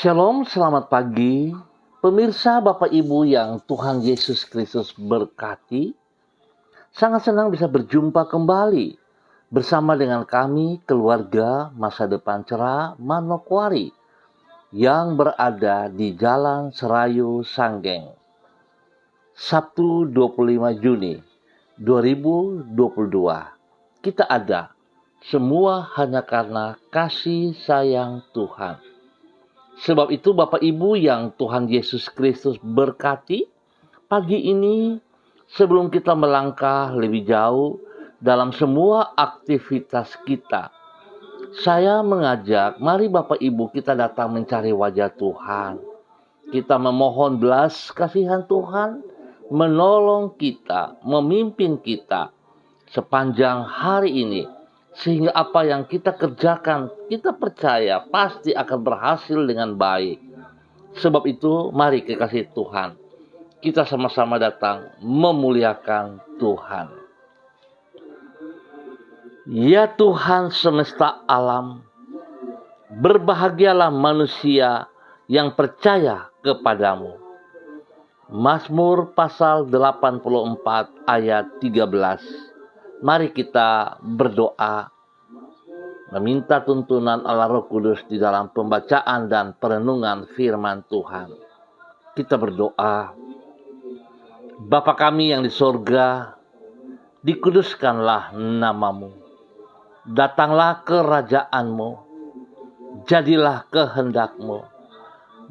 Shalom, selamat pagi. Pemirsa, Bapak Ibu yang Tuhan Yesus Kristus berkati, sangat senang bisa berjumpa kembali bersama dengan kami, keluarga Masa Depan Cerah Manokwari, yang berada di Jalan Serayu Sanggeng. Sabtu 25 Juni 2022. Kita ada, semua hanya karena kasih sayang Tuhan. Sebab itu Bapak Ibu yang Tuhan Yesus Kristus berkati, pagi ini sebelum kita melangkah lebih jauh dalam semua aktivitas kita, saya mengajak mari Bapak Ibu kita datang mencari wajah Tuhan. Kita memohon belas kasihan Tuhan menolong kita, memimpin kita sepanjang hari ini. Sehingga apa yang kita kerjakan, kita percaya pasti akan berhasil dengan baik. Sebab itu, mari kekasih Tuhan, kita sama-sama datang memuliakan Tuhan. Ya Tuhan semesta alam, berbahagialah manusia yang percaya kepadamu. Mazmur pasal 84 ayat 13. Mari kita berdoa, meminta tuntunan Allah Roh Kudus di dalam pembacaan dan perenungan firman Tuhan. Kita berdoa, Bapa kami yang di sorga, dikuduskanlah namamu. Datanglah kerajaanmu, jadilah kehendakmu.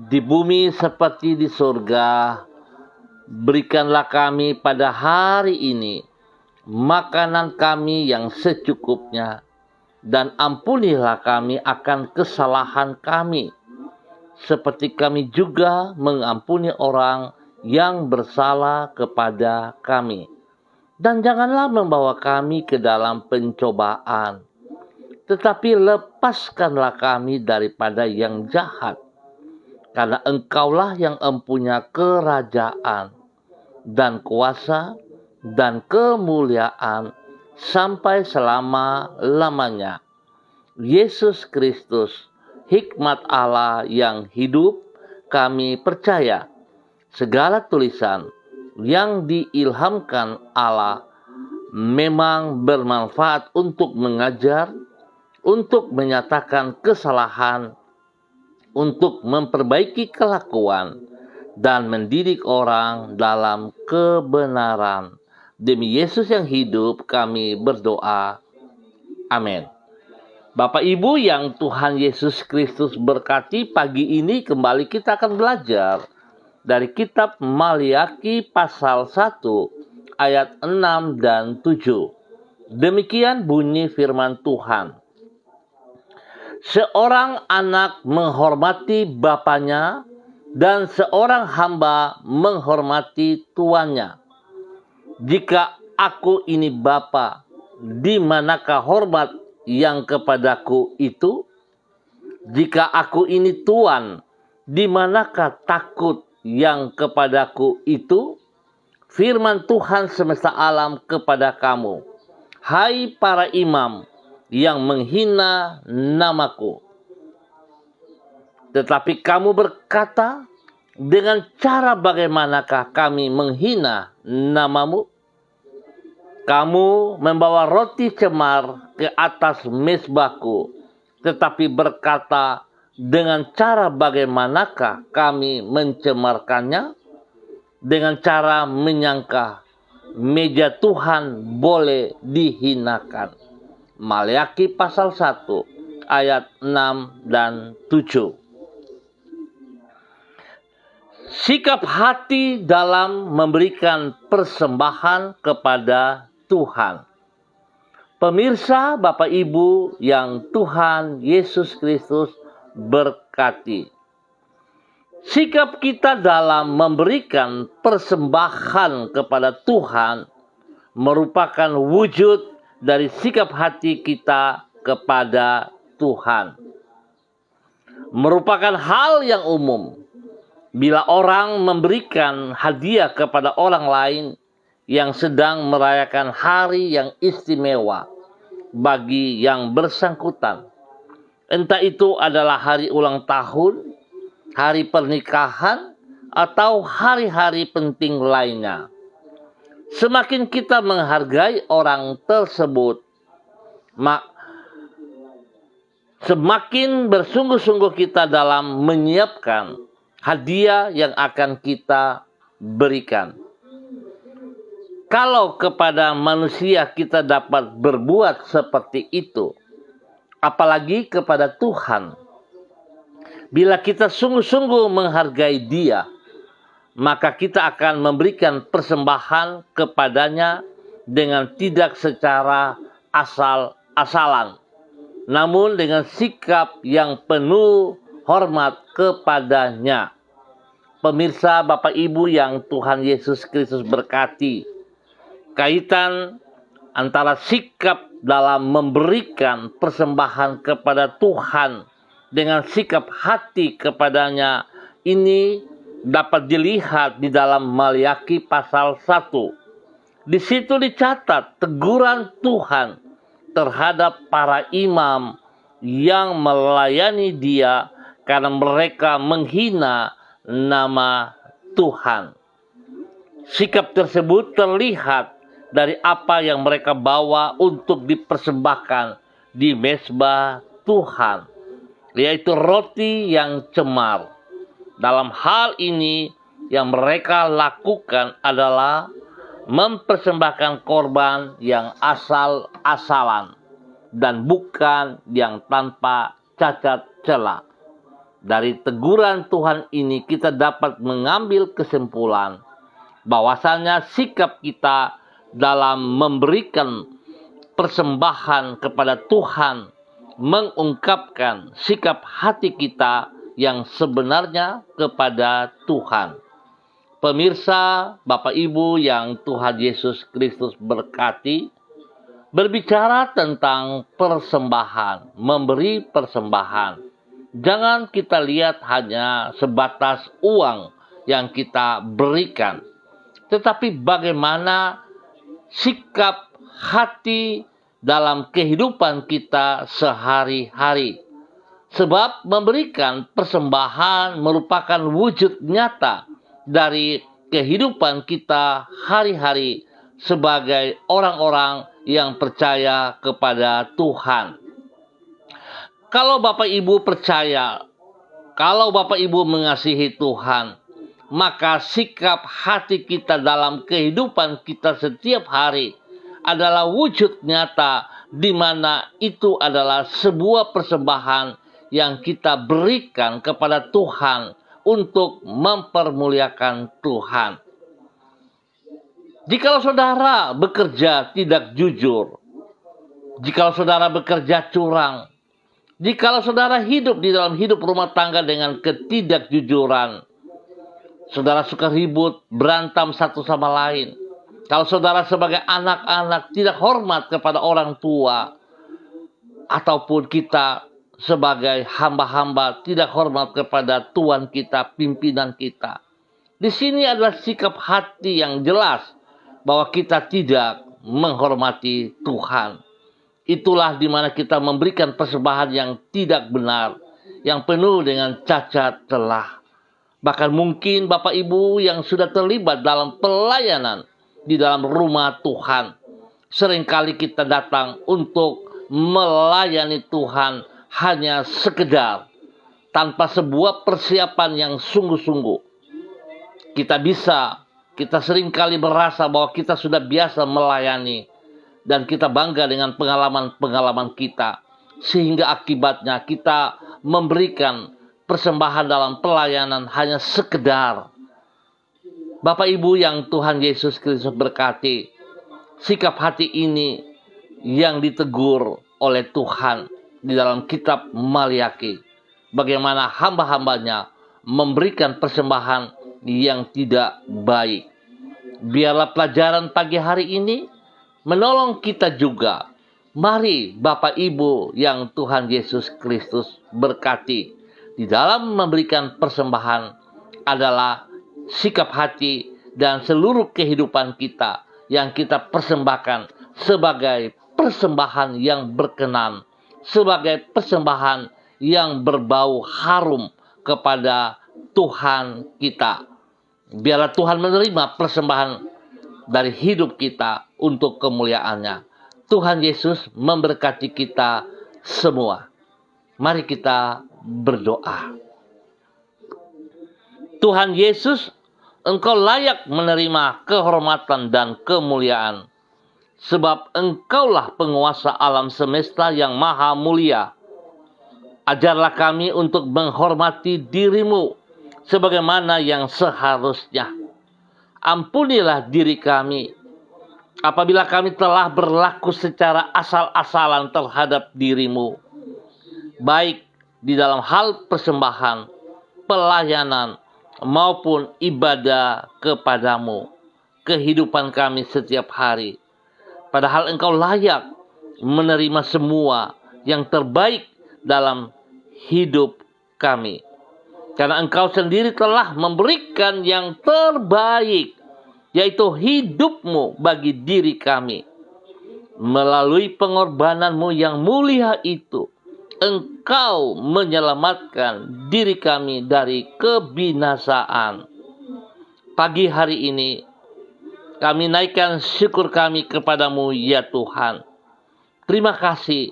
Di bumi seperti di sorga, berikanlah kami pada hari ini makanan kami yang secukupnya, dan ampunilah kami akan kesalahan kami, seperti kami juga mengampuni orang yang bersalah kepada kami. Dan janganlah membawa kami ke dalam pencobaan, tetapi lepaskanlah kami daripada yang jahat. Karena Engkaulah yang empunya kerajaan dan kuasa dan kemuliaan sampai selama-lamanya. Yesus Kristus, hikmat Allah yang hidup, kami percaya segala tulisan yang diilhamkan Allah memang bermanfaat untuk mengajar, untuk menyatakan kesalahan, untuk memperbaiki kelakuan, dan mendidik orang dalam kebenaran. Demi Yesus yang hidup kami berdoa. Amin. Bapak Ibu yang Tuhan Yesus Kristus berkati, pagi ini kembali kita akan belajar dari kitab Maliaki pasal 1 ayat 6 dan 7. Demikian bunyi firman Tuhan. Seorang anak menghormati bapaknya dan seorang hamba menghormati tuannya. Jika aku ini bapa, di manakah hormat yang kepadaku itu? Jika aku ini tuan, di manakah takut yang kepadaku itu? Firman Tuhan semesta alam kepada kamu, hai para imam yang menghina namaku. Tetapi kamu berkata, dengan cara bagaimanakah kami menghina namamu? Kamu membawa roti cemar ke atas mezbahku, tetapi berkata, dengan cara bagaimanakah kami mencemarkannya? Dengan cara menyangka meja Tuhan boleh dihinakan. Maliaki pasal 1 ayat 6 dan 7. Sikap hati dalam memberikan persembahan kepada Tuhan. Pemirsa, Bapak Ibu yang Tuhan Yesus Kristus berkati. Sikap kita dalam memberikan persembahan kepada Tuhan merupakan wujud dari sikap hati kita kepada Tuhan. Merupakan hal yang umum bila orang memberikan hadiah kepada orang lain yang sedang merayakan hari yang istimewa bagi yang bersangkutan. Entah itu adalah hari ulang tahun, hari pernikahan, atau hari-hari penting lainnya. Semakin kita menghargai orang tersebut, semakin bersungguh-sungguh kita dalam menyiapkan hadiah yang akan kita berikan. Kalau kepada manusia kita dapat berbuat seperti itu, apalagi kepada Tuhan. Bila kita sungguh-sungguh menghargai Dia, maka kita akan memberikan persembahan kepadanya dengan tidak secara asal-asalan, namun dengan sikap yang penuh hormat kepadanya. Pemirsa, Bapak Ibu yang Tuhan Yesus Kristus berkati, kaitan antara sikap dalam memberikan persembahan kepada Tuhan dengan sikap hati kepadanya ini dapat dilihat di dalam Maliaki pasal 1. Di situ dicatat teguran Tuhan terhadap para imam yang melayani Dia karena mereka menghina nama Tuhan. Sikap tersebut terlihat dari apa yang mereka bawa untuk dipersembahkan di mezbah Tuhan, yaitu roti yang cemar. Dalam hal ini yang mereka lakukan adalah mempersembahkan korban yang asal-asalan dan bukan yang tanpa cacat celah. Dari teguran Tuhan ini kita dapat mengambil kesimpulan bahwasanya sikap kita dalam memberikan persembahan kepada Tuhan mengungkapkan sikap hati kita yang sebenarnya kepada Tuhan. Pemirsa, Bapak Ibu yang Tuhan Yesus Kristus berkati, berbicara tentang persembahan, memberi persembahan. Jangan kita lihat hanya sebatas uang yang kita berikan, tetapi bagaimana sikap hati dalam kehidupan kita sehari-hari. Sebab memberikan persembahan merupakan wujud nyata dari kehidupan kita hari-hari sebagai orang-orang yang percaya kepada Tuhan. Kalau Bapak Ibu percaya, kalau Bapak Ibu mengasihi Tuhan, maka sikap hati kita dalam kehidupan kita setiap hari adalah wujud nyata di mana itu adalah sebuah persembahan yang kita berikan kepada Tuhan untuk mempermuliakan Tuhan. Jikalau saudara bekerja tidak jujur, jikalau saudara bekerja curang, jikalau saudara hidup di dalam hidup rumah tangga dengan ketidakjujuran, saudara suka ribut, berantem satu sama lain. Kalau saudara sebagai anak-anak tidak hormat kepada orang tua, ataupun kita sebagai hamba-hamba tidak hormat kepada Tuhan kita, pimpinan kita. Di sini adalah sikap hati yang jelas bahwa kita tidak menghormati Tuhan. Itulah di mana kita memberikan persembahan yang tidak benar, yang penuh dengan cacat celah. Bahkan mungkin Bapak Ibu yang sudah terlibat dalam pelayanan di dalam rumah Tuhan, seringkali kita datang untuk melayani Tuhan hanya sekedar tanpa sebuah persiapan yang sungguh-sungguh. Kita seringkali merasa bahwa kita sudah biasa melayani dan kita bangga dengan pengalaman-pengalaman kita, sehingga akibatnya kita memberikan persembahan dalam pelayanan hanya sekedar. Bapak Ibu yang Tuhan Yesus Kristus berkati, sikap hati ini yang ditegur oleh Tuhan di dalam kitab Maliaki. Bagaimana hamba-hambanya memberikan persembahan yang tidak baik. Biarlah pelajaran pagi hari ini menolong kita juga. Mari Bapak Ibu yang Tuhan Yesus Kristus berkati, di dalam memberikan persembahan adalah sikap hati dan seluruh kehidupan kita yang kita persembahkan sebagai persembahan yang berkenan, sebagai persembahan yang berbau harum kepada Tuhan kita. Biarlah Tuhan menerima persembahan dari hidup kita untuk kemuliaan-Nya. Tuhan Yesus memberkati kita semua. Mari kita berdoa. Tuhan Yesus, Engkau layak menerima kehormatan dan kemuliaan. Sebab Engkaulah penguasa alam semesta yang maha mulia. Ajarlah kami untuk menghormati diri-Mu sebagaimana yang seharusnya. Ampunilah diri kami apabila kami telah berlaku secara asal-asalan terhadap diri-Mu, baik di dalam hal persembahan, pelayanan, maupun ibadah kepadamu, kehidupan kami setiap hari. Padahal Engkau layak menerima semua yang terbaik dalam hidup kami. Karena Engkau sendiri telah memberikan yang terbaik, yaitu hidup-Mu bagi diri kami. Melalui pengorbanan-Mu yang mulia itu, Engkau menyelamatkan diri kami dari kebinasaan. Pagi hari ini, kami naikkan syukur kami kepadamu ya Tuhan. Terima kasih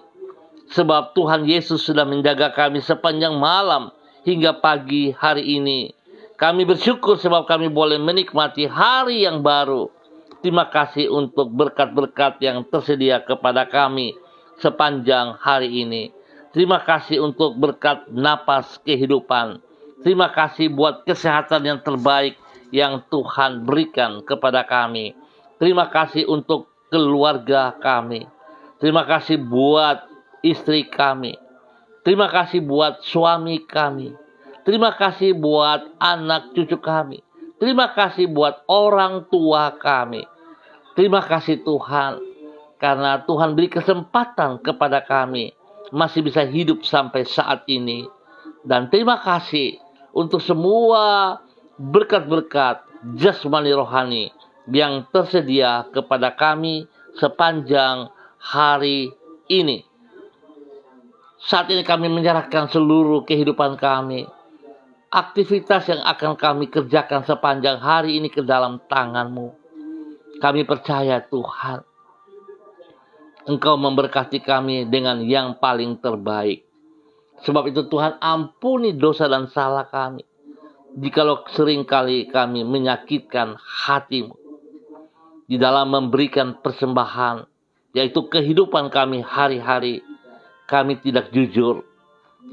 sebab Tuhan Yesus sudah menjaga kami sepanjang malam hingga pagi hari ini. Kami bersyukur sebab kami boleh menikmati hari yang baru. Terima kasih untuk berkat-berkat yang tersedia kepada kami sepanjang hari ini. Terima kasih untuk berkat napas kehidupan. Terima kasih buat kesehatan yang terbaik yang Tuhan berikan kepada kami. Terima kasih untuk keluarga kami. Terima kasih buat istri kami. Terima kasih buat suami kami. Terima kasih buat anak cucu kami. Terima kasih buat orang tua kami. Terima kasih Tuhan, karena Tuhan beri kesempatan kepada kami masih bisa hidup sampai saat ini. Dan terima kasih untuk semua berkat-berkat jasmani rohani yang tersedia kepada kami sepanjang hari ini. Saat ini kami menyerahkan seluruh kehidupan kami, aktivitas yang akan kami kerjakan sepanjang hari ini ke dalam tangan-Mu. Kami percaya Tuhan, Engkau memberkati kami dengan yang paling terbaik. Sebab itu Tuhan, ampuni dosa dan salah kami, jikalau seringkali kami menyakitkan hati-Mu di dalam memberikan persembahan, yaitu kehidupan kami hari-hari. Kami tidak jujur,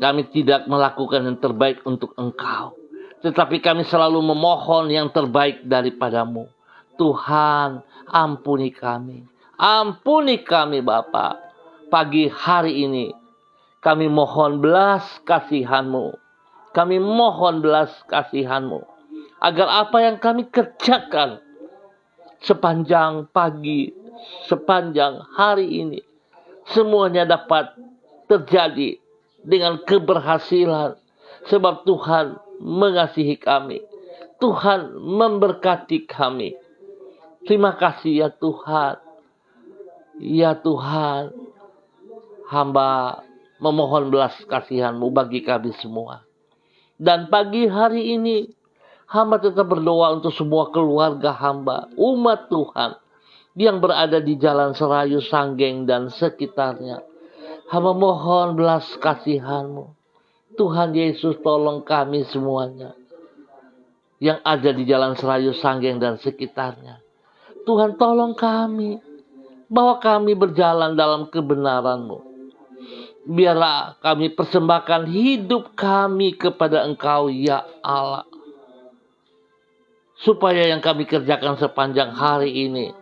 kami tidak melakukan yang terbaik untuk Engkau, tetapi kami selalu memohon yang terbaik daripada-Mu. Tuhan, ampuni kami. Ampuni kami Bapa. Pagi hari ini kami mohon belas kasihan-Mu. Kami mohon belas kasihan-Mu, agar apa yang kami kerjakan sepanjang pagi, sepanjang hari ini, semuanya dapat terjadi dengan keberhasilan. Sebab Tuhan mengasihi kami. Tuhan memberkati kami. Terima kasih ya Tuhan. Ya Tuhan, hamba memohon belas kasihan-Mu bagi kami semua. Dan pagi hari ini, hamba tetap berdoa untuk semua keluarga hamba, umat Tuhan yang berada di Jalan Serayu, Sanggeng, dan sekitarnya. Hamba mohon belas kasihan-Mu. Tuhan Yesus, tolong kami semuanya yang ada di Jalan Serayu, Sanggeng, dan sekitarnya. Tuhan, tolong kami, bahwa kami berjalan dalam kebenaran-Mu. Biarlah kami persembahkan hidup kami kepada Engkau ya Allah, supaya yang kami kerjakan sepanjang hari ini,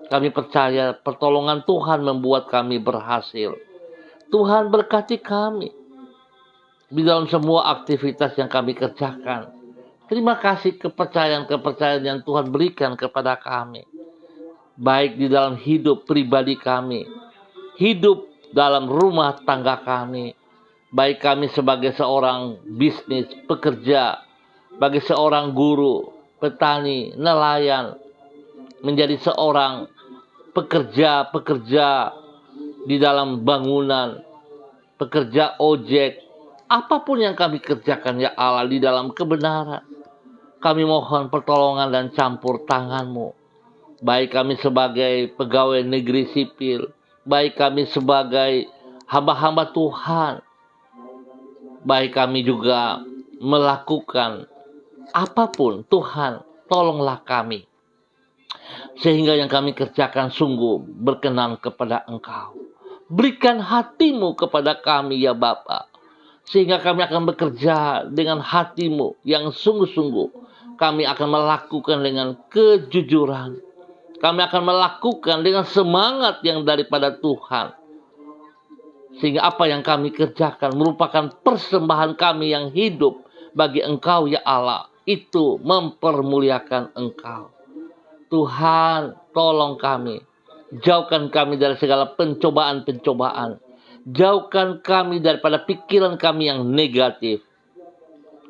kami percaya pertolongan Tuhan membuat kami berhasil. Tuhan, berkati kami di dalam semua aktivitas yang kami kerjakan. Terima kasih kepercayaan-kepercayaan yang Tuhan berikan kepada kami, baik di dalam hidup pribadi kami, hidup dalam rumah tangga kami, baik kami sebagai seorang bisnis, pekerja, bagi seorang guru, petani, nelayan, menjadi seorang pekerja di dalam bangunan, pekerja ojek, apapun yang kami kerjakan ya Allah di dalam kebenaran. Kami mohon pertolongan dan campur tangan-Mu. Baik kami sebagai pegawai negeri sipil, baik kami sebagai hamba-hamba Tuhan, baik kami juga melakukan apapun, Tuhan, tolonglah kami. Sehingga yang kami kerjakan sungguh berkenan kepada Engkau. Berikan hati-Mu kepada kami ya Bapa. Sehingga kami akan bekerja dengan hati-Mu yang sungguh-sungguh. Kami akan melakukan dengan kejujuran. Kami akan melakukan dengan semangat yang daripada Tuhan. Sehingga apa yang kami kerjakan merupakan persembahan kami yang hidup bagi Engkau ya Allah. Itu mempermuliakan Engkau. Tuhan, tolong kami. Jauhkan kami dari segala pencobaan-pencobaan. Jauhkan kami daripada pikiran kami yang negatif.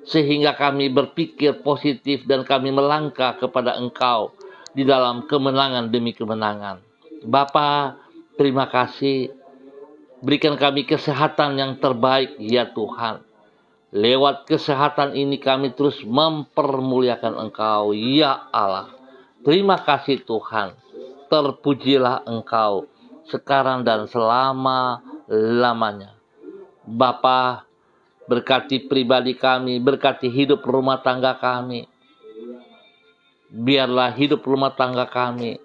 Sehingga kami berpikir positif dan kami melangkah kepada Engkau di dalam kemenangan demi kemenangan. Bapa, terima kasih. Berikan kami kesehatan yang terbaik ya Tuhan. Lewat kesehatan ini kami terus mempermuliakan Engkau ya Allah. Terima kasih Tuhan. Terpujilah Engkau sekarang dan selama-lamanya. Bapa, berkati pribadi kami, berkati hidup rumah tangga kami. Biarlah hidup rumah tangga kami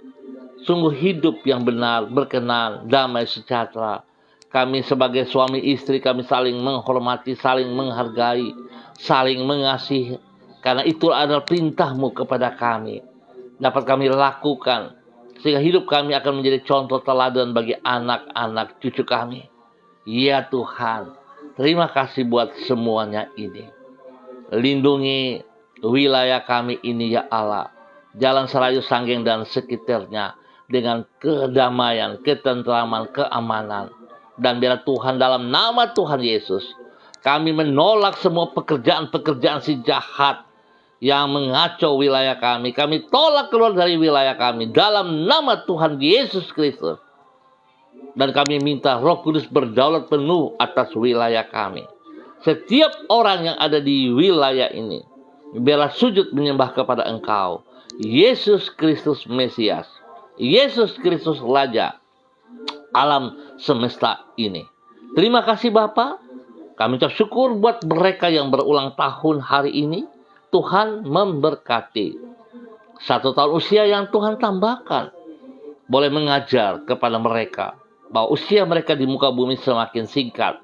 sungguh hidup yang benar, berkenan, damai, sejahtera. Kami sebagai suami istri, kami saling menghormati, saling menghargai, saling mengasihi. Karena itu adalah perintah-Mu kepada kami. Dapat kami lakukan, sehingga hidup kami akan menjadi contoh teladan bagi anak-anak cucu kami. Ya Tuhan, terima kasih buat semuanya ini. Lindungi wilayah kami ini ya Allah. Jalan Serayu Sanggeng dan sekitarnya dengan kedamaian, ketentraman, keamanan. Dan biar Tuhan dalam nama Tuhan Yesus, kami menolak semua pekerjaan-pekerjaan si jahat yang mengacau wilayah kami. Kami tolak keluar dari wilayah kami dalam nama Tuhan Yesus Kristus. Dan kami minta Roh Kudus berdaulat penuh atas wilayah kami. Setiap orang yang ada di wilayah ini, biarlah sujud menyembah kepada Engkau, Yesus Kristus Mesias, Yesus Kristus Raja alam semesta ini. Terima kasih Bapa. Kami ucap syukur buat mereka yang berulang tahun hari ini. Tuhan memberkati. 1 tahun usia yang Tuhan tambahkan, boleh mengajar kepada mereka bahwa usia mereka di muka bumi semakin singkat.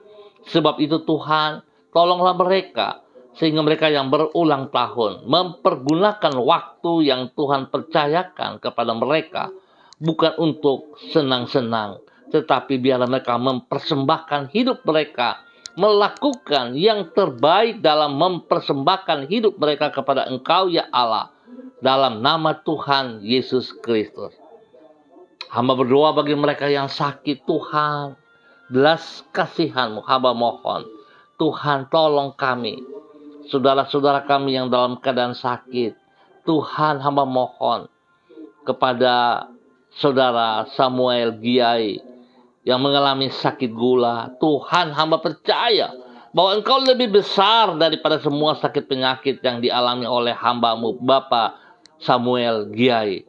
Sebab itu Tuhan, tolonglah mereka, sehingga mereka yang berulang tahun mempergunakan waktu yang Tuhan percayakan kepada mereka, bukan untuk senang-senang, tetapi biarlah mereka mempersembahkan hidup mereka, melakukan yang terbaik dalam mempersembahkan hidup mereka kepada Engkau ya Allah, dalam nama Tuhan Yesus Kristus. Hamba berdoa bagi mereka yang sakit, Tuhan, belas kasihan-Mu, hamba mohon, Tuhan tolong kami, saudara-saudara kami yang dalam keadaan sakit. Tuhan, hamba mohon kepada saudara Samuel Giai yang mengalami sakit gula. Tuhan, hamba percaya bahwa Engkau lebih besar daripada semua sakit penyakit yang dialami oleh hamba-Mu, Bapak Samuel Giai.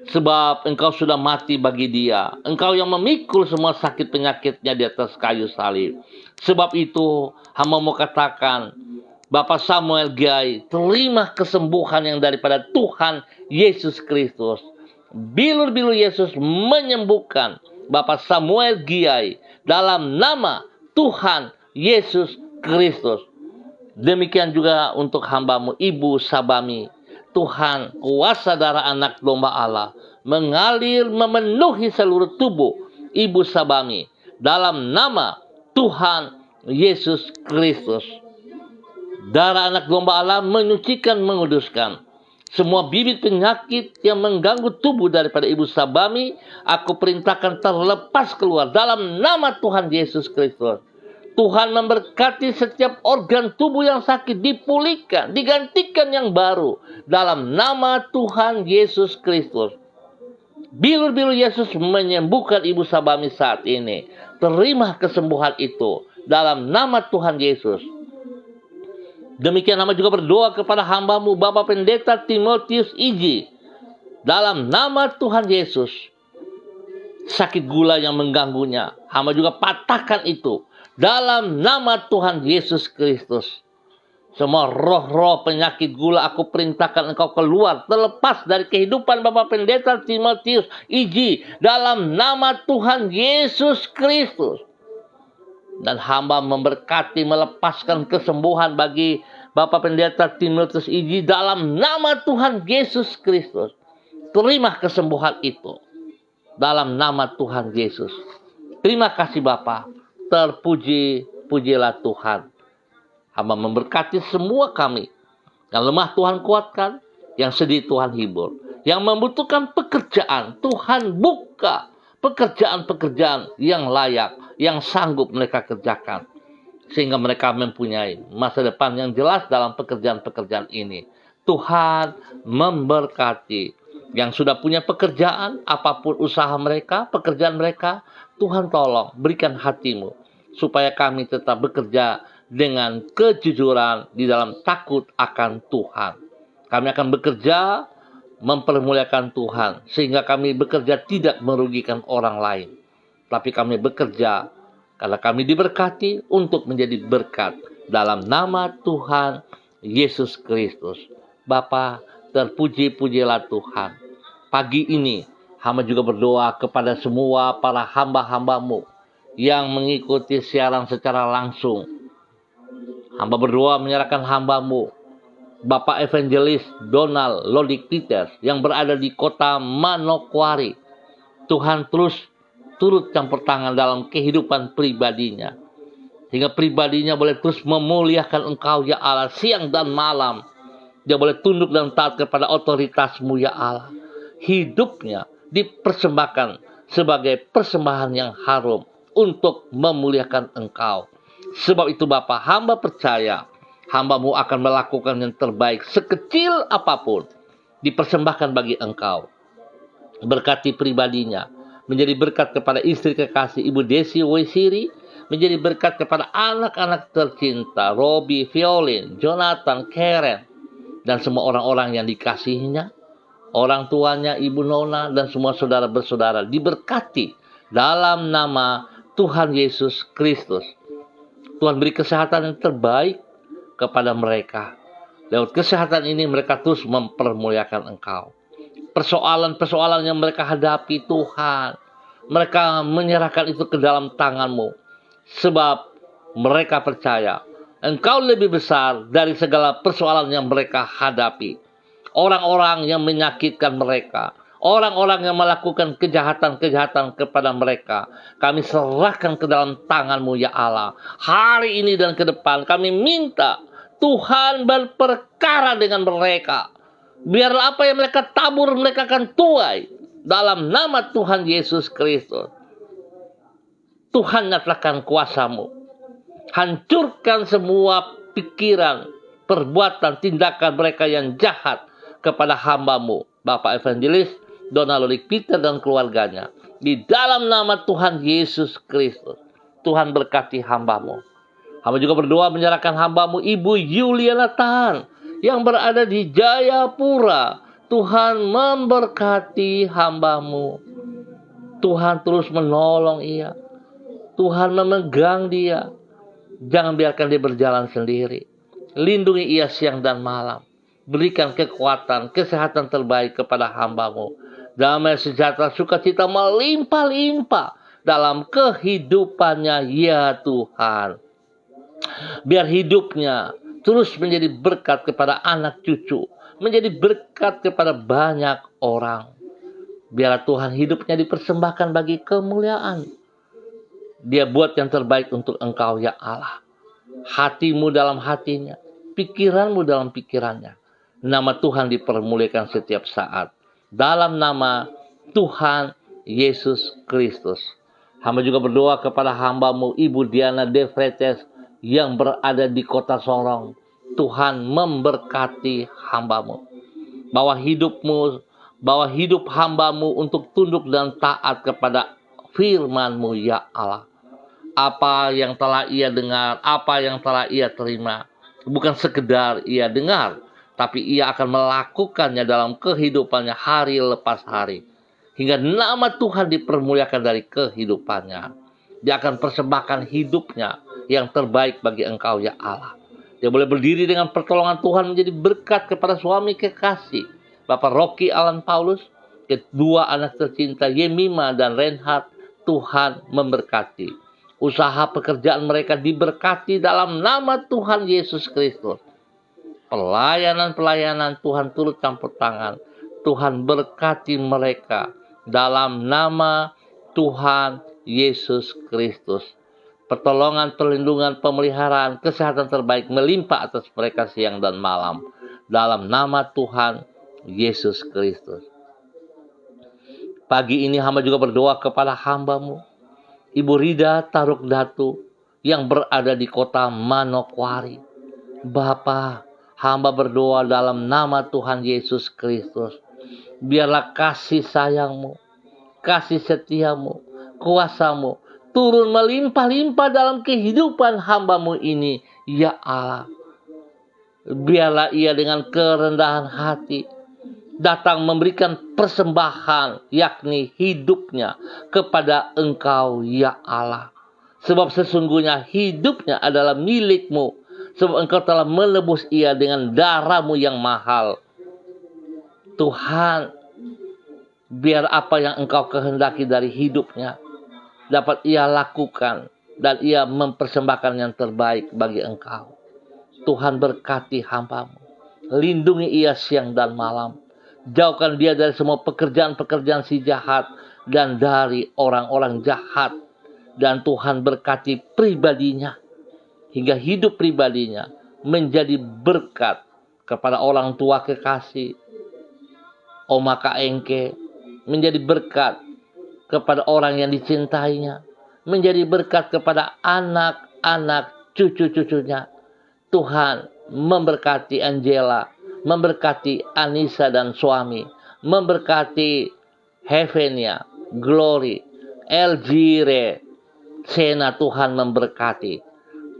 Sebab Engkau sudah mati bagi dia. Engkau yang memikul semua sakit penyakitnya di atas kayu salib. Sebab itu hamba mau katakan, Bapak Samuel Giai, terima kesembuhan yang daripada Tuhan Yesus Kristus. Bilur-bilur Yesus menyembuhkan Bapak Samuel Giai dalam nama Tuhan Yesus Kristus. Demikian juga untuk hamba-Mu Ibu Sabami. Tuhan, kuasa darah anak domba Allah mengalir memenuhi seluruh tubuh Ibu Sabami dalam nama Tuhan Yesus Kristus. Darah anak domba Allah menyucikan, menguduskan semua bibit penyakit yang mengganggu tubuh daripada Ibu Sabami. Aku perintahkan terlepas keluar dalam nama Tuhan Yesus Kristus. Tuhan memberkati setiap organ tubuh yang sakit dipulihkan, digantikan yang baru dalam nama Tuhan Yesus Kristus. Bilur-bilur Yesus menyembuhkan Ibu Sabami saat ini. Terima kesembuhan itu dalam nama Tuhan Yesus. Demikian hamba juga berdoa kepada hamba-Mu Bapak Pendeta Timotius Iji. Dalam nama Tuhan Yesus, sakit gula yang mengganggunya, hamba juga patahkan itu. Dalam nama Tuhan Yesus Kristus. Semua roh-roh penyakit gula aku perintahkan engkau keluar, terlepas dari kehidupan Bapak Pendeta Timotius Iji. Dalam nama Tuhan Yesus Kristus. Dan hamba memberkati, melepaskan kesembuhan bagi Bapak Pendeta Timotius Iji dalam nama Tuhan Yesus Kristus. Terima kesembuhan itu dalam nama Tuhan Yesus. Terima kasih Bapa. Terpuji-pujilah Tuhan. Hamba memberkati semua kami. Yang lemah Tuhan kuatkan, yang sedih Tuhan hibur. Yang membutuhkan pekerjaan, Tuhan buka pekerjaan-pekerjaan yang layak, yang sanggup mereka kerjakan. Sehingga mereka mempunyai masa depan yang jelas dalam pekerjaan-pekerjaan ini. Tuhan memberkati. Yang sudah punya pekerjaan, apapun usaha mereka, pekerjaan mereka, Tuhan tolong berikan hatimu. Supaya kami tetap bekerja dengan kejujuran di dalam takut akan Tuhan. Kami akan bekerja mempermuliakan Tuhan. Sehingga kami bekerja tidak merugikan orang lain. Tapi kami bekerja karena kami diberkati untuk menjadi berkat dalam nama Tuhan Yesus Kristus. Bapa, terpuji-pujilah Tuhan. Pagi ini, hamba juga berdoa kepada semua para hamba-hamba-Mu yang mengikuti siaran secara langsung. Hamba berdoa menyerahkan hamba-Mu, Bapak Evangelis Donald Lodik Peters, yang berada di kota Manokwari. Tuhan terus turut campur tangan dalam kehidupan pribadinya. Hingga pribadinya boleh terus memuliakan Engkau, ya Allah, siang dan malam. Dia boleh tunduk dan taat kepada otoritas-Mu, ya Allah. Hidupnya dipersembahkan sebagai persembahan yang harum untuk memuliakan Engkau. Sebab itu Bapa, hamba percaya hamba-Mu akan melakukan yang terbaik sekecil apapun dipersembahkan bagi Engkau. Berkati pribadinya, menjadi berkat kepada istri kekasih Ibu Desi Wisiri, menjadi berkat kepada anak-anak tercinta Robi, Violin, Jonathan, Karen, dan semua orang-orang yang dikasihinya, orang tuanya Ibu Nona, dan semua saudara bersaudara diberkati dalam nama Tuhan Yesus Kristus. Tuhan beri kesehatan yang terbaik kepada mereka. Lewat kesehatan ini mereka terus mempermuliakan Engkau. Persoalan-persoalan yang mereka hadapi Tuhan, mereka menyerahkan itu ke dalam tangan-Mu. Sebab mereka percaya Engkau lebih besar dari segala persoalan yang mereka hadapi. Orang-orang yang menyakitkan mereka, orang-orang yang melakukan kejahatan-kejahatan kepada mereka, kami serahkan ke dalam tangan-Mu, ya Allah. Hari ini dan ke depan kami minta Tuhan berperkara dengan mereka. Biarlah apa yang mereka tabur, mereka akan tuai dalam nama Tuhan Yesus Kristus. Tuhan nyatakan kuasa-Mu. Hancurkan semua pikiran, perbuatan, tindakan mereka yang jahat kepada hamba-Mu, Bapak Evangelis Donald Lodik Peter dan keluarganya. Di dalam nama Tuhan Yesus Kristus, Tuhan berkati hamba-Mu. Hamba juga berdoa menyerahkan hamba-Mu Ibu Yuliana Tan yang berada di Jayapura. Tuhan memberkati hamba-Mu. Tuhan terus menolong ia. Tuhan memegang dia. Jangan biarkan dia berjalan sendiri. Lindungi ia siang dan malam. Berikan kekuatan, kesehatan terbaik kepada hamba-Mu. Damai sejahtera, sukacita melimpah-limpah dalam kehidupannya, ya Tuhan. Biar hidupnya terus menjadi berkat kepada anak cucu. Menjadi berkat kepada banyak orang. Biar Tuhan hidupnya dipersembahkan bagi kemuliaan. Dia buat yang terbaik untuk Engkau, ya Allah. Hatimu dalam hatinya. Pikiranmu dalam pikirannya. Nama Tuhan dipermuliakan setiap saat. Dalam nama Tuhan Yesus Kristus. Hamba juga berdoa kepada hamba-Mu Ibu Diana De Vretes yang berada di kota Sorong. Tuhan memberkati hamba-Mu. Bawa hidup hamba-Mu untuk tunduk dan taat kepada firman-Mu, ya Allah. apa yang telah ia dengar, apa yang telah ia terima. Bukan sekedar ia dengar, tapi ia akan melakukannya dalam kehidupannya hari lepas hari. Hingga nama Tuhan dipermuliakan dari kehidupannya. Dia akan persembahkan hidupnya yang terbaik bagi Engkau ya Allah. Dia boleh berdiri dengan pertolongan Tuhan menjadi berkat kepada suami kekasih Bapak Rocky Alan Paulus, kedua anak tercinta Yemima dan Reinhard. Tuhan memberkati. Usaha pekerjaan mereka diberkati dalam nama Tuhan Yesus Kristus. Pelayanan-pelayanan Tuhan turut campur tangan. Tuhan berkati mereka dalam nama Tuhan Yesus Kristus. Pertolongan, perlindungan, pemeliharaan, kesehatan terbaik melimpah atas mereka siang dan malam. Dalam nama Tuhan Yesus Kristus. Pagi ini hamba juga berdoa kepada hamba-Mu, Ibu Rida Taruk Datu, yang berada di kota Manokwari. Bapa, hamba berdoa dalam nama Tuhan Yesus Kristus. Biarlah kasih sayang-Mu, kasih setia-Mu, kuasa-Mu turun melimpah-limpah dalam kehidupan hamba-Mu ini, ya Allah. Biarlah ia dengan kerendahan hati datang memberikan persembahan, yakni hidupnya kepada Engkau, ya Allah. Sebab sesungguhnya hidupnya adalah milik-Mu, sebab Engkau telah menebus ia dengan darah-Mu yang mahal. Tuhan, biar apa yang Engkau kehendaki dari hidupnya dapat ia lakukan, dan ia mempersembahkan yang terbaik bagi Engkau. Tuhan berkati hamba-Mu, lindungi ia siang dan malam. Jauhkan dia dari semua pekerjaan-pekerjaan si jahat dan dari orang-orang jahat. Dan Tuhan berkati pribadinya, hingga hidup pribadinya menjadi berkat kepada orang tua kekasih, Oma Kak Engke, menjadi berkat kepada orang yang dicintainya, menjadi berkat kepada anak-anak cucu-cucunya. Tuhan memberkati Angela, memberkati Anissa dan suami, memberkati Hevenia, Glory, Elgire, Sena. Tuhan memberkati.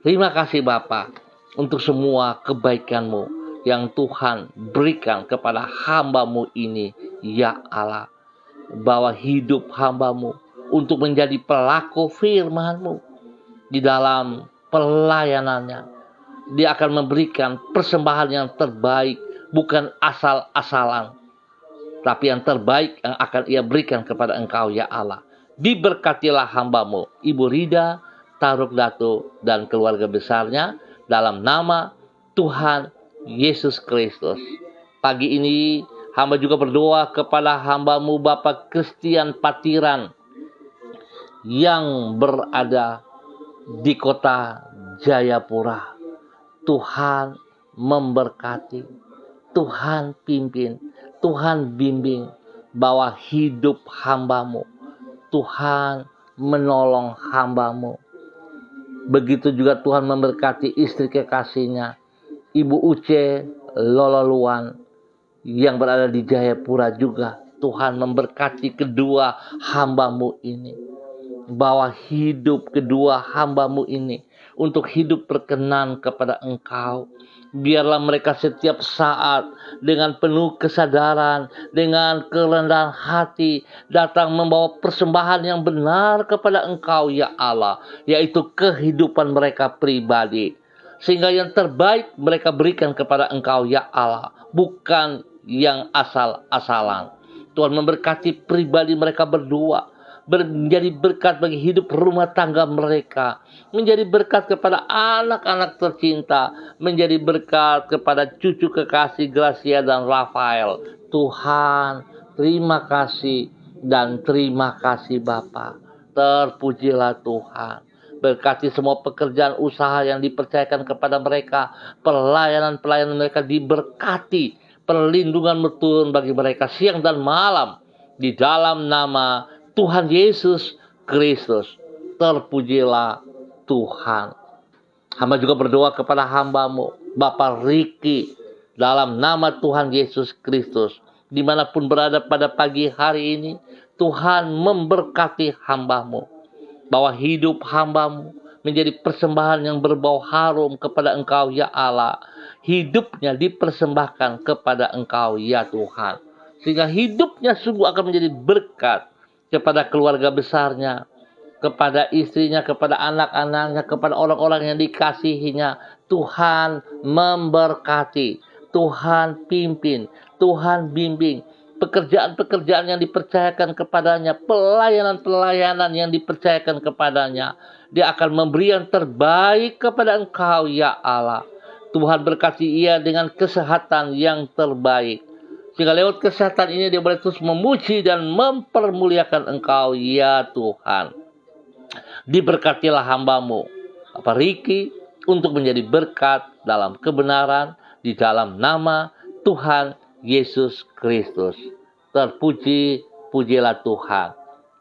Terima kasih Bapa untuk semua kebaikan-Mu yang Tuhan berikan kepada hamba-Mu ini, ya Allah. Bawa hidup hamba-Mu untuk menjadi pelaku firman-Mu di dalam pelayanannya. Dia akan memberikan persembahan yang terbaik, bukan asal-asalan, tapi yang terbaik yang akan ia berikan kepada Engkau, ya Allah. Diberkatilah hamba-Mu, Ibu Rida Taruk Datu dan keluarga besarnya, dalam nama Tuhan Yesus Kristus. Pagi ini hamba juga berdoa kepada hamba-Mu Bapak Christian Patiran yang berada di kota Jayapura. Tuhan memberkati, Tuhan pimpin, Tuhan bimbing, bawa hidup hamba-Mu. Tuhan menolong hamba-Mu. Begitu juga Tuhan memberkati istri kekasihnya, Ibu Uce Lololuan, yang berada di Jayapura juga. Tuhan memberkati kedua hamba-Mu ini. Bawa hidup kedua hamba-Mu ini untuk hidup berkenan kepada Engkau. Biarlah mereka setiap saat dengan penuh kesadaran, dengan kerendahan hati, datang membawa persembahan yang benar kepada Engkau, ya Allah, yaitu kehidupan mereka pribadi. Sehingga yang terbaik mereka berikan kepada Engkau, ya Allah, bukan yang asal-asalan. Tuhan memberkati pribadi mereka berdua, menjadi berkat bagi hidup rumah tangga mereka, menjadi berkat kepada anak-anak tercinta, menjadi berkat kepada cucu kekasih Gracia dan Rafael. Tuhan, terima kasih dan terima kasih Bapa. Terpujilah Tuhan. Berkati semua pekerjaan usaha yang dipercayakan kepada mereka, pelayanan-pelayanan mereka diberkati, perlindungan turun bagi mereka siang dan malam, di dalam nama Tuhan Yesus Kristus. Terpujilah Tuhan. Hamba juga berdoa kepada hamba-Mu Bapak Riki, dalam nama Tuhan Yesus Kristus. Dimanapun berada pada pagi hari ini, Tuhan memberkati hamba-Mu. bahwa hidup hamba-Mu menjadi persembahan yang berbau harum kepada Engkau ya Allah. Hidupnya dipersembahkan kepada Engkau ya Tuhan. Sehingga hidupnya sungguh akan menjadi berkat kepada keluarga besarnya, kepada istrinya, kepada anak-anaknya, kepada orang-orang yang dikasihinya. Tuhan memberkati, Tuhan pimpin, Tuhan bimbing. Pekerjaan-pekerjaan yang dipercayakan kepadanya, pelayanan-pelayanan yang dipercayakan kepadanya. Dia akan memberi yang terbaik kepada Engkau ya Allah. Tuhan berkati ia dengan kesehatan yang terbaik. Sehingga lewat kesehatan ini dia boleh terus memuji dan mempermuliakan Engkau ya Tuhan. Diberkatilah hamba-Mu, Bapak Riki, untuk menjadi berkat dalam kebenaran di dalam nama Tuhan Yesus Kristus. Terpuji-pujilah Tuhan.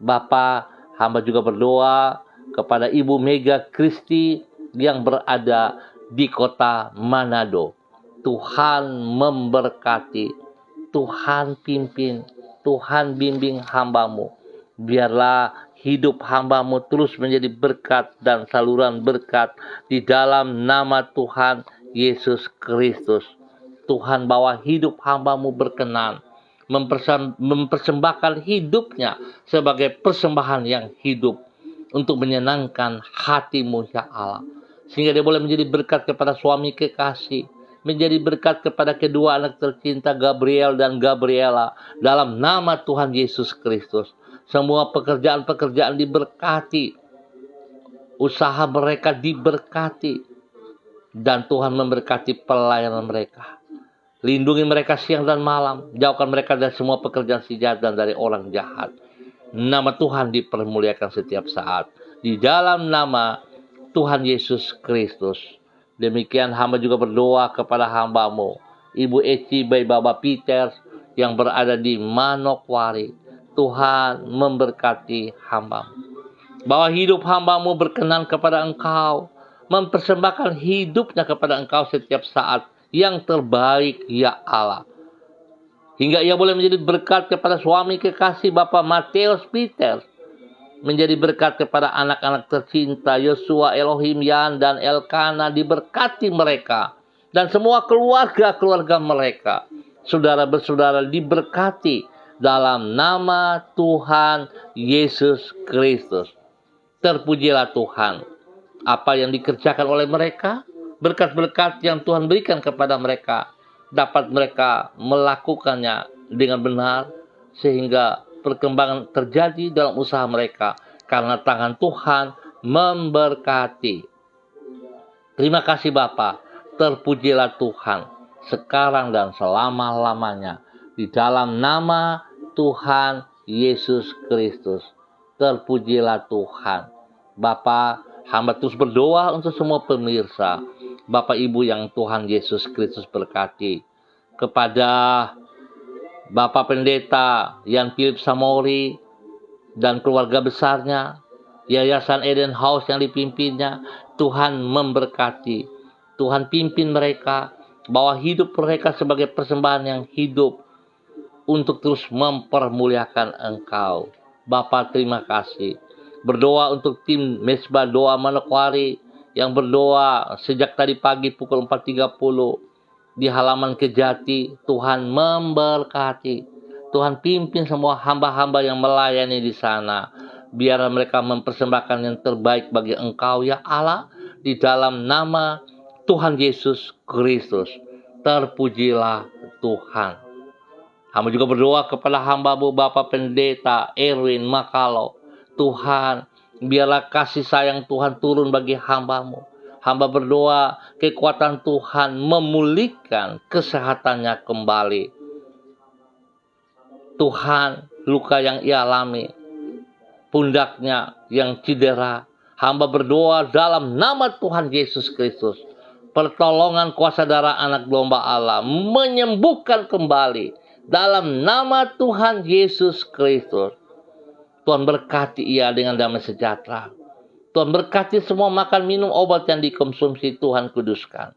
Bapa, hamba juga berdoa kepada Ibu Mega Kristi yang berada di kota Manado. Tuhan memberkati, Tuhan pimpin, Tuhan bimbing hamba-Mu. Biarlah hidup hamba-Mu terus menjadi berkat dan saluran berkat di dalam nama Tuhan Yesus Kristus. Tuhan, bawa hidup hamba-Mu berkenan, mempersembahkan hidupnya sebagai persembahan yang hidup untuk menyenangkan hati-Mu ya Allah. Sehingga dia boleh menjadi berkat kepada suami kekasih, menjadi berkat kepada kedua anak tercinta Gabriel dan Gabriela dalam nama Tuhan Yesus Kristus. Semua pekerjaan-pekerjaan diberkati, usaha mereka diberkati, dan Tuhan memberkati pelayanan mereka. Lindungi mereka siang dan malam, jauhkan mereka dari semua pekerjaan si jahat dan dari orang jahat. Nama Tuhan dipermuliakan setiap saat. Di dalam nama Tuhan Yesus Kristus. Demikian hamba juga berdoa kepada hamba-Mu, Ibu Eci by Bapak Peter yang berada di Manokwari. Tuhan memberkati hamba-Mu. Bahwa hidup hamba-Mu berkenan kepada Engkau, mempersembahkan hidupnya kepada Engkau setiap saat yang terbaik ya Allah. Hingga ia boleh menjadi berkat kepada suami kekasih Bapak Mateus Peter, menjadi berkat kepada anak-anak tercinta Yosua, Elohim, Yan, dan Elkana. Diberkati mereka dan semua keluarga-keluarga mereka. Saudara bersaudara diberkati dalam nama Tuhan Yesus Kristus. Terpujilah Tuhan. Apa yang dikerjakan oleh mereka, berkat-berkat yang Tuhan berikan kepada mereka, dapat mereka melakukannya dengan benar, sehingga perkembangan terjadi dalam usaha mereka, karena tangan Tuhan memberkati. Terima kasih Bapa, terpujilah Tuhan, sekarang dan selama-lamanya, di dalam nama Tuhan Yesus Kristus. Terpujilah Tuhan. Bapa, hamba terus berdoa untuk semua pemirsa, Bapak Ibu yang Tuhan Yesus Kristus berkati. Kepada Bapak Pendeta Yan Philip Samori dan keluarga besarnya, Yayasan Eden House yang dipimpinnya, Tuhan memberkati. Tuhan pimpin mereka, bawa hidup mereka sebagai persembahan yang hidup untuk terus mempermuliakan Engkau. Bapa, terima kasih. Berdoa untuk tim Mesbah Doa Manokwari yang berdoa sejak tadi pagi pukul 4.30 di halaman Kejati. Tuhan memberkati. Tuhan pimpin semua hamba-hamba yang melayani di sana. Biar mereka mempersembahkan yang terbaik bagi Engkau ya Allah, di dalam nama Tuhan Yesus Kristus. Terpujilah Tuhan. Hamba juga berdoa kepada hamba-Mu Bapak Pendeta Erwin Makalo. Tuhan, biarlah kasih sayang Tuhan turun bagi hamba-Mu. Hamba berdoa kekuatan Tuhan memulihkan kesehatannya kembali. Tuhan, luka yang ia alami, pundaknya yang cedera, hamba berdoa dalam nama Tuhan Yesus Kristus. Pertolongan kuasa darah anak domba Allah menyembuhkan kembali dalam nama Tuhan Yesus Kristus. Tuhan berkati ia dengan damai sejahtera. Tuhan berkati semua makan minum obat yang dikonsumsi, Tuhan kuduskan.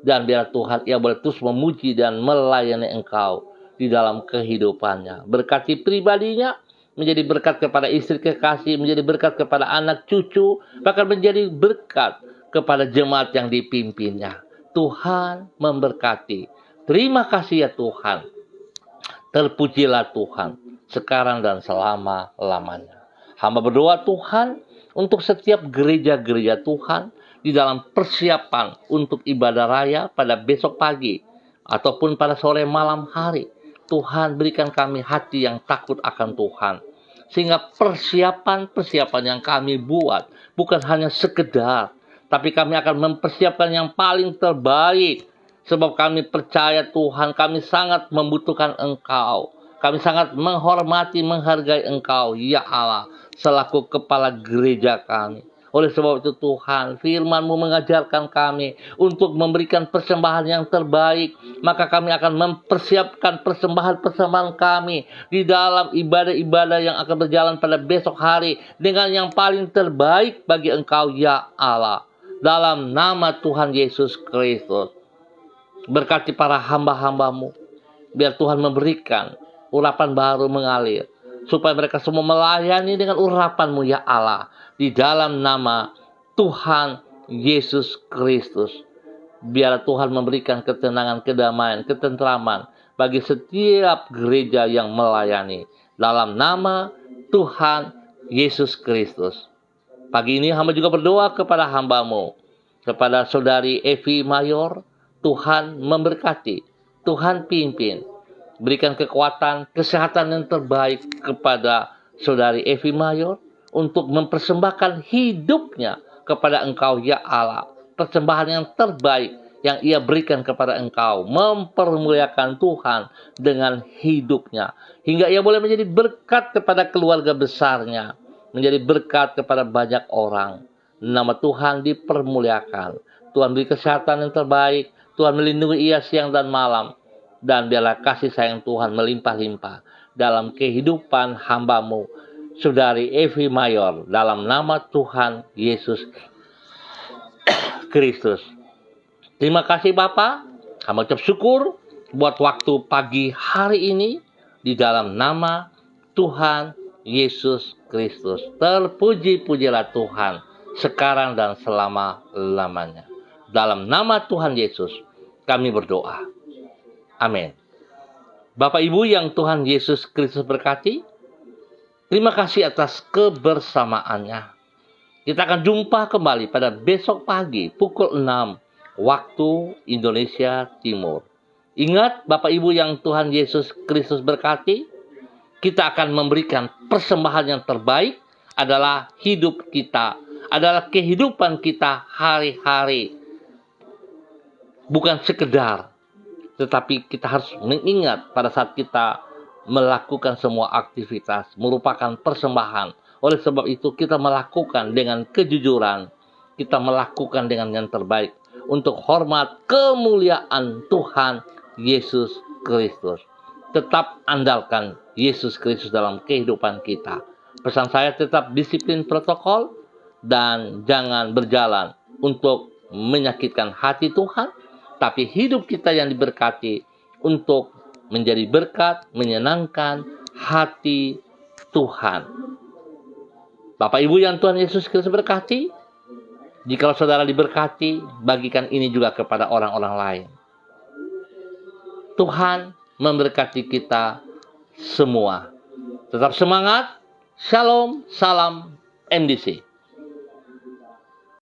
Dan biar Tuhan ia boleh terus memuji dan melayani Engkau di dalam kehidupannya. Berkati pribadinya, menjadi berkat kepada istri kekasih, menjadi berkat kepada anak cucu, bahkan menjadi berkat kepada jemaat yang dipimpinnya. Tuhan memberkati. Terima kasih ya Tuhan. Terpujilah Tuhan sekarang dan selama-lamanya. Hamba berdoa Tuhan untuk setiap gereja-gereja Tuhan di dalam persiapan untuk ibadah raya pada besok pagi ataupun pada sore malam hari. Tuhan berikan kami hati yang takut akan Tuhan. Sehingga persiapan-persiapan yang kami buat bukan hanya sekedar, tapi kami akan mempersiapkan yang paling terbaik. Sebab kami percaya Tuhan, kami sangat membutuhkan Engkau. Kami sangat menghormati, menghargai Engkau, ya Allah, selaku kepala gereja kami. Oleh sebab itu Tuhan, firman-Mu mengajarkan kami untuk memberikan persembahan yang terbaik. Maka kami akan mempersiapkan persembahan-persembahan kami di dalam ibadah-ibadah yang akan berjalan pada besok hari dengan yang paling terbaik bagi Engkau, ya Allah. Dalam nama Tuhan Yesus Kristus. Berkati para hamba-hamba-Mu. Biar Tuhan memberikan urapan baru mengalir. Supaya mereka semua melayani dengan urapan-Mu ya Allah. Di dalam nama Tuhan Yesus Kristus. Biar Tuhan memberikan ketenangan, kedamaian, ketentraman bagi setiap gereja yang melayani. Dalam nama Tuhan Yesus Kristus. Pagi ini hamba juga berdoa kepada hamba-Mu. Kepada saudari Evi Mayor. Tuhan memberkati, Tuhan pimpin, berikan kekuatan, kesehatan yang terbaik kepada saudari Evi Mayor untuk mempersembahkan hidupnya kepada Engkau ya Allah. Persembahan yang terbaik yang ia berikan kepada Engkau, mempermuliakan Tuhan dengan hidupnya. Hingga ia boleh menjadi berkat kepada keluarga besarnya, menjadi berkat kepada banyak orang. Nama Tuhan dipermuliakan, Tuhan beri kesehatan yang terbaik, Tuhan melindungi ia siang dan malam. Dan biarlah kasih sayang Tuhan melimpah-limpah dalam kehidupan hamba-Mu, saudari Evi Mayor. Dalam nama Tuhan Yesus Kristus. Terima kasih Bapa. Hamba ucap syukur buat waktu pagi hari ini. Di dalam nama Tuhan Yesus Kristus. Terpuji-pujilah Tuhan sekarang dan selama-lamanya. Dalam nama Tuhan Yesus, kami berdoa. Amin. Bapak Ibu yang Tuhan Yesus Kristus berkati, terima kasih atas kebersamaannya. Kita akan jumpa kembali pada besok pagi pukul 6 waktu Indonesia Timur. Ingat Bapak Ibu yang Tuhan Yesus Kristus berkati, kita akan memberikan persembahan yang terbaik adalah hidup kita, adalah kehidupan kita hari-hari. Bukan sekedar, tetapi kita harus mengingat pada saat kita melakukan semua aktivitas merupakan persembahan. Oleh sebab itu kita melakukan dengan kejujuran, kita melakukan dengan yang terbaik untuk hormat kemuliaan Tuhan Yesus Kristus. Tetap andalkan Yesus Kristus dalam kehidupan kita. Pesan saya tetap disiplin protokol dan jangan berjalan untuk menyakitkan hati Tuhan. Tapi hidup kita yang diberkati untuk menjadi berkat, menyenangkan hati Tuhan. Bapak Ibu yang Tuhan Yesus Kristus berkati, jika saudara diberkati, bagikan ini juga kepada orang-orang lain. Tuhan memberkati kita semua. Tetap semangat. Shalom, salam MDC.